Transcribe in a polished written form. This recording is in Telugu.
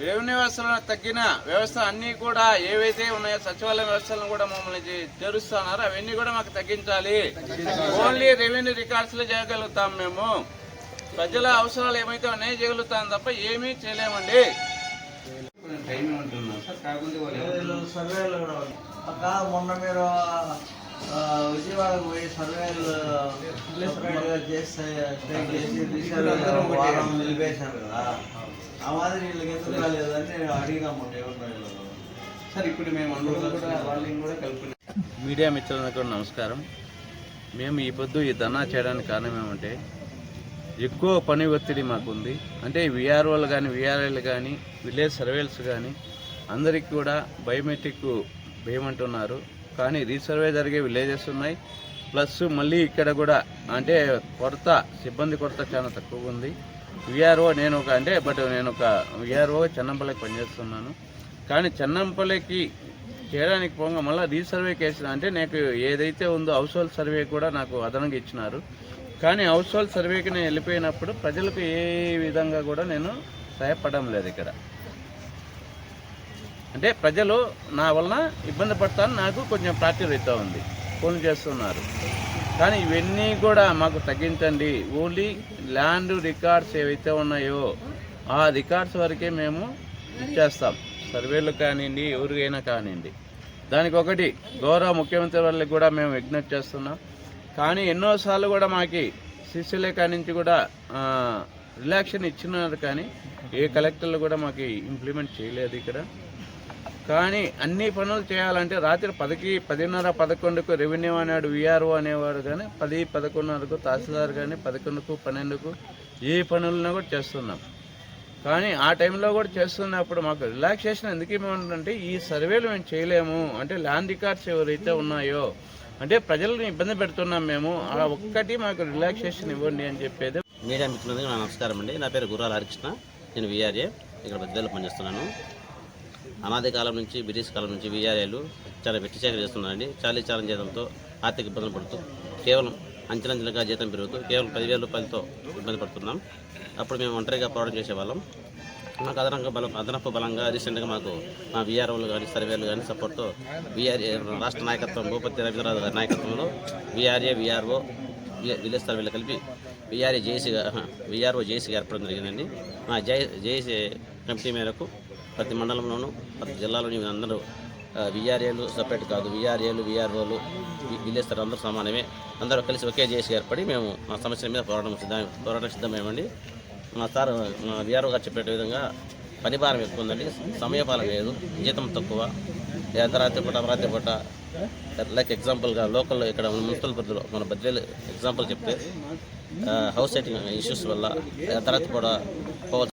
రెవెన్యూ వ్యవస్థలో తగ్గిన వ్యవస్థ అన్ని కూడా ఏవైతే ఉన్నాయో సచివాలయ వ్యవస్థలను కూడా మమ్మల్ని చేరుస్తున్నారు. అవన్నీ కూడా మాకు తగ్గించాలి. ఓన్లీ రెవెన్యూ రికార్డ్స్ లో చేయగలుగుతాం. మేము ప్రజల అవసరాలు ఏమైతే ఉన్నాయో చేయగలుగుతాం తప్ప ఏమీ చేయలేమండి. మొన్న మీరు విజయవాడకు పోయి సర్వేలు చేసి వారం నిలిపేశారు కదా, ఆ మాదిరి వీళ్ళకి ఎందుకు రాలేదని నేను అడిగామంటే సార్. ఇప్పుడు మేము వాళ్ళని కూడా కలుపుకున్నాం. మీడియా మిత్రులకు నమస్కారం. మేము ఈ పొద్దు ఈ ధర్నా చేయడానికి కారణం ఏమంటే ఎక్కువ పని ఒత్తిడి మాకుంది. అంటే విఆర్ఓలు కానీ విఆర్ఐలు కానీ విలేజ్ సర్వేల్స్ కానీ అందరికీ కూడా బయోమెట్రిక్ వేయమంటున్నారు. కానీ రీసర్వే జరిగే విలేజెస్ ఉన్నాయి. ప్లస్ మళ్ళీ ఇక్కడ కూడా అంటే సిబ్బంది కొరత చాలా తక్కువ ఉంది. విఆర్ఓ నేను ఒక విఆర్ఓ చెన్నంపల్లికి పనిచేస్తున్నాను. కానీ చెన్నంపల్లికి చేయడానికి పోగా మళ్ళీ రీసర్వే కేసు అంటే నాకు ఏదైతే ఉందో హౌస్ హోల్డ్ సర్వే కూడా నాకు అదనంగా ఇచ్చినారు. కానీ హౌస్ హోల్డ్ సర్వేకి నేను వెళ్ళిపోయినప్పుడు ప్రజలకు ఏ విధంగా కూడా నేను సహాయపడడం లేదు. ఇక్కడ అంటే ప్రజలు నా వలన ఇబ్బంది పడతాను, నాకు కొంచెం ప్రాచుర్యం అవుతూ ఉంది, ఫోన్ చేస్తున్నారు. కానీ ఇవన్నీ కూడా మాకు తగ్గించండి. ఓన్లీ ల్యాండ్ రికార్డ్స్ ఏవైతే ఉన్నాయో ఆ రికార్డ్స్ వరకే మేము ఇచ్చేస్తాం. సర్వేలు కానివ్వండి, ఎవరికైనా కానివ్వండి. దానికి ఒకటి గౌరవ ముఖ్యమంత్రి వాళ్ళకి కూడా మేము విజ్ఞప్తి చేస్తున్నాం. కానీ ఎన్నోసార్లు కూడా మాకు సిసిలేఖ నుంచి కూడా రిలాక్షన్ ఇచ్చినారు. కానీ ఏ కలెక్టర్లు కూడా మాకు ఇంప్లిమెంట్ చేయలేదు ఇక్కడ. కానీ అన్ని పనులు చేయాలంటే రాత్రి 10కి 10:30, 11కు రెవెన్యూ అనేవాడు విఆర్ఓ అనేవాడు కానీ 10, 11:30కు తహసీల్దార్ కానీ 11కు 12కు ఏ పనులను కూడా చేస్తున్నాం. కానీ ఆ టైంలో కూడా చేస్తున్నప్పుడు మాకు రిలాక్సేషన్ ఎందుకు ఇవ్వమంటే ఈ సర్వేలు మేము చేయలేము. అంటే ల్యాండ్ రికార్డ్స్ ఎవరైతే ఉన్నాయో అంటే ప్రజలను ఇబ్బంది పెడుతున్నాం మేము, ఆ ఒక్కటి మాకు రిలాక్సేషన్ ఇవ్వండి అని చెప్పేది. మీడియా మిత్రులందరికీ నా నమస్కారం అండి. నా పేరు గుర్రాల హరికృష్ణ. నేను విఆర్ఏ ఇక్కడ బద్వేల్లో పనిచేస్తున్నాను. అనాది కాలం నుంచి బ్రిటిష్ కాలం నుంచి విఆర్ఏలు చాలా వెట్టిచేకలు చేస్తున్నారండి. చాలా జీతంతో ఆర్థిక ఇబ్బందులు పడుతూ కేవలం అంచెలంచెలుగా జీతం పెరుగుతూ కేవలం 10,000 రూపాయలతో ఇబ్బంది పడుతున్నాం. అప్పుడు మేము ఒంటరిగా పోరాటం చేసేవాళ్ళం. మాకు అదనపు బలంగా రీసెంట్గా మాకు మా విఆర్ఓలు కానీ సర్వేలు కానీ సపోర్ట్తో విఆర్ఏ రాష్ట్ర నాయకత్వం భూపతి రవీంద్రరావు గారి నాయకత్వంలో విఆర్ఏ విఆర్ఓ విలేజ్ సర్వేలు కలిపి విఆర్ఓ జేసీగా ఏర్పడడం జరిగిందండి. మా జేసీ కమిటీ మేరకు ప్రతి మండలంలోనూ ప్రతి జిల్లాలోని అందరూ విఆర్ఏలు సపరేట్ కాదు, విఆర్ఏలు విఆర్ఓలు విలేజ్ సర్వే అందరూ సమానమే. అందరూ కలిసి ఒకే జేసీ ఏర్పడి మేము మా సమస్యల మీద పోరాటం సిద్ధమేమండి. మా విఆర్ఓ గారు చెప్పే విధంగా పని భారం ఎక్కువ ఉందండి, సమయపాలన లేదు, జీతం తక్కువ, అర్ధరాత్రి పూట లైక్ ఎగ్జాంపుల్గా లోకల్లో ఇక్కడ మున్సిపల్ పరిధిలో మన బద్వేలు ఎగ్జాంపుల్ చెప్తే హౌస్ సెట్టింగ్ ఇష్యూస్ వల్ల అర్ధరాత్రి పూట